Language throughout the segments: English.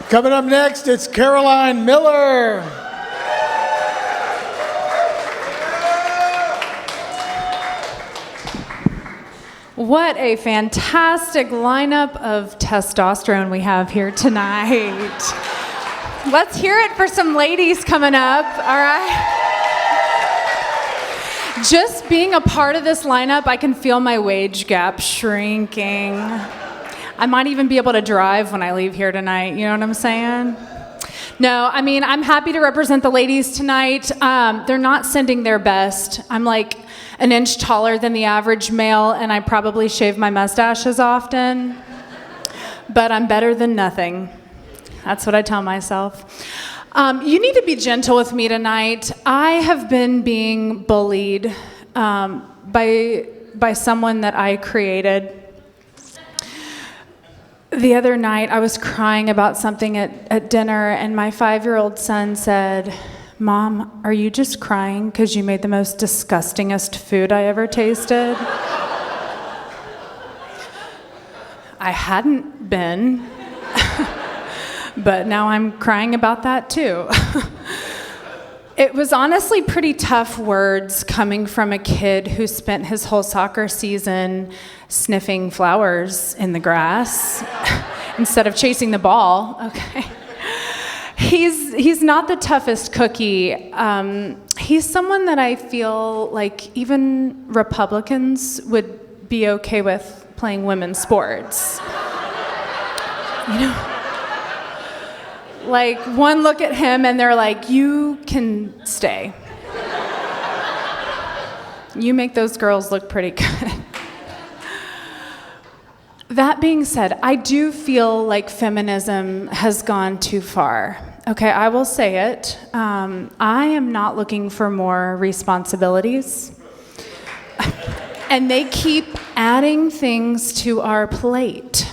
Coming up next, it's Caroline Miller. What a fantastic lineup of testosterone we have here tonight. Let's hear it for some ladies coming up, all right? Just being a part of this lineup, I can feel my wage gap shrinking. I might even be able to drive when I leave here tonight, you know what I'm saying? No, I mean, I'm happy to represent the ladies tonight. They're not sending their best. I'm like an inch taller than the average male, and I probably shave my mustache as often. But I'm better than nothing. That's what I tell myself. You need to be gentle with me tonight. I have been being bullied by someone that I created. The other night, I was crying about something at dinner, and my 5-year-old son said, "Mom, are you just crying because you made the most disgustingest food I ever tasted?" I hadn't been, but now I'm crying about that too. It was honestly pretty tough words coming from a kid who spent his whole soccer season sniffing flowers in the grass instead of chasing the ball. Okay. He's not the toughest cookie. He's someone that I feel like even Republicans would be okay with playing women's sports. You know? Like, one look at him and they're like, "You can stay. You make those girls look pretty good." That being said, I do feel like feminism has gone too far. Okay, I will say it. I am not looking for more responsibilities. And they keep adding things to our plate.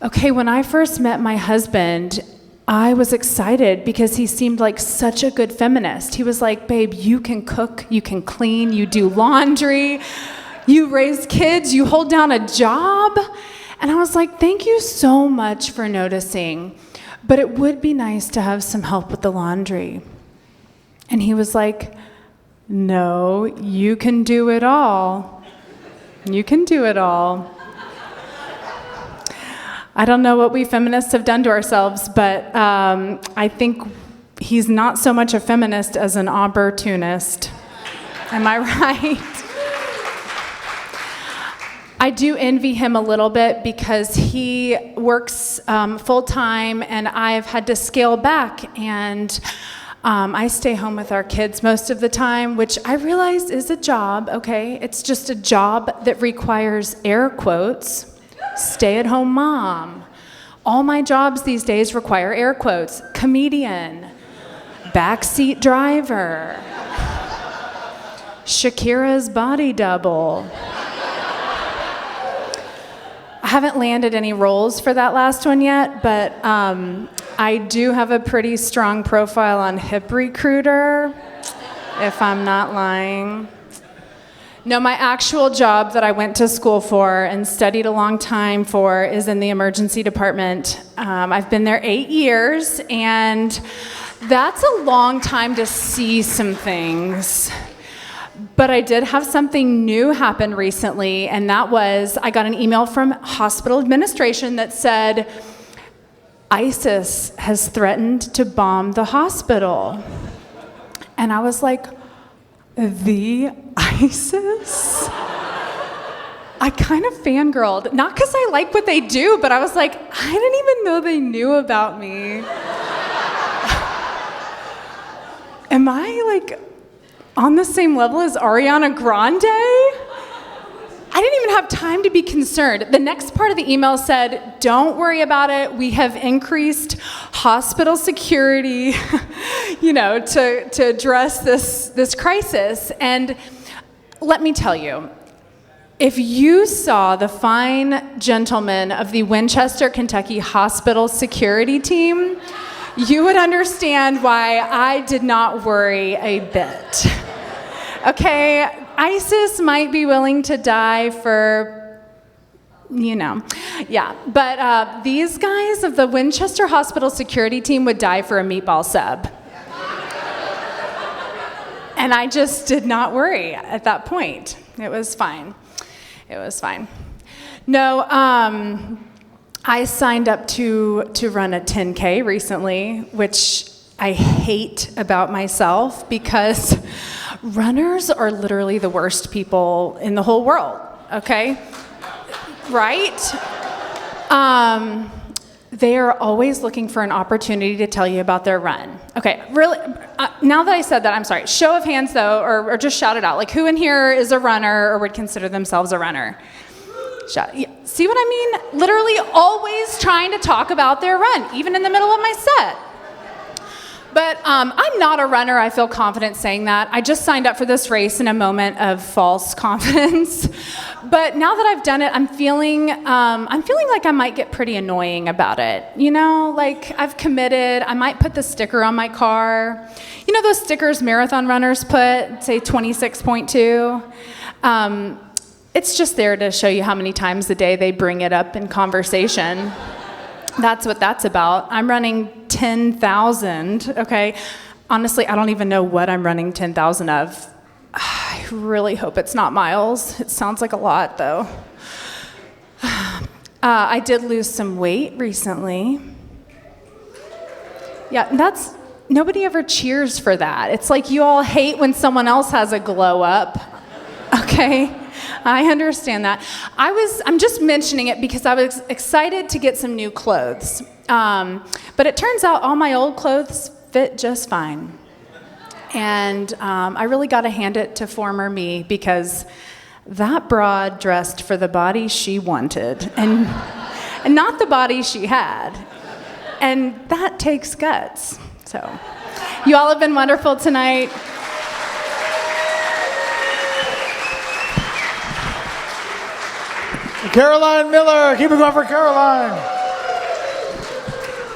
Okay, when I first met my husband, I was excited because he seemed like such a good feminist. He was like, "Babe, you can cook, you can clean, you do laundry, you raise kids, you hold down a job." And I was like, "Thank you so much for noticing, but it would be nice to have some help with the laundry." And he was like, "No, you can do it all. You can do it all." I don't know what we feminists have done to ourselves, but I think he's not so much a feminist as an opportunist. Am I right? I do envy him a little bit because he works full-time and I've had to scale back, and I stay home with our kids most of the time, which I realize is a job, okay? It's just a job that requires air quotes, stay-at-home mom. All my jobs these days require air quotes. Comedian, backseat driver, Shakira's body double. I haven't landed any roles for that last one yet, but I do have a pretty strong profile on Hip Recruiter, if I'm not lying. No, my actual job that I went to school for and studied a long time for is in the emergency department. I've been there 8 years, and that's a long time to see some things. But I did have something new happen recently, and that was I got an email from hospital administration that said, "ISIS has threatened to bomb the hospital." And I was like, "The ISIS?" I kind of fangirled, not because I like what they do, but I was like, I didn't even know they knew about me. Am I like on the same level as Ariana Grande? I didn't even have time to be concerned. The next part of the email said, "Don't worry about it. We have increased hospital security, to address this crisis." And let me tell you, if you saw the fine gentlemen of the Winchester, Kentucky hospital security team, you would understand why I did not worry a bit. Okay, ISIS might be willing to die for Yeah. But these guys of the Winchester Hospital security team would die for a meatball sub. And I just did not worry at that point. It was fine. No, I signed up to run a 10K recently, which I hate about myself because runners are literally the worst people in the whole world, okay? Right? They are always looking for an opportunity to tell you about their run. Okay, really, now that I said that, I'm sorry. Show of hands, though, or just shout it out. Like, who in here is a runner or would consider themselves a runner? Shout. Yeah. See what I mean? Literally always trying to talk about their run, even in the middle of my set. But I'm not a runner. I feel confident saying that. I just signed up for this race in a moment of false confidence. But now that I've done it, I'm feeling like I might get pretty annoying about it. Like I've committed. I might put the sticker on my car. Those stickers marathon runners put, say 26.2. It's just there to show you how many times a day they bring it up in conversation. That's what that's about. I'm running 10,000, okay? Honestly, I don't even know what I'm running 10,000 of. I really hope it's not miles. It sounds like a lot, though. I did lose some weight recently. Yeah, nobody ever cheers for that. It's like you all hate when someone else has a glow up, okay? I understand that. I'm just mentioning it because I was excited to get some new clothes. But it turns out all my old clothes fit just fine. And I really got to hand it to former me because that broad dressed for the body she wanted and not the body she had. And that takes guts. So you all have been wonderful tonight. Caroline Miller, keep it going for Caroline.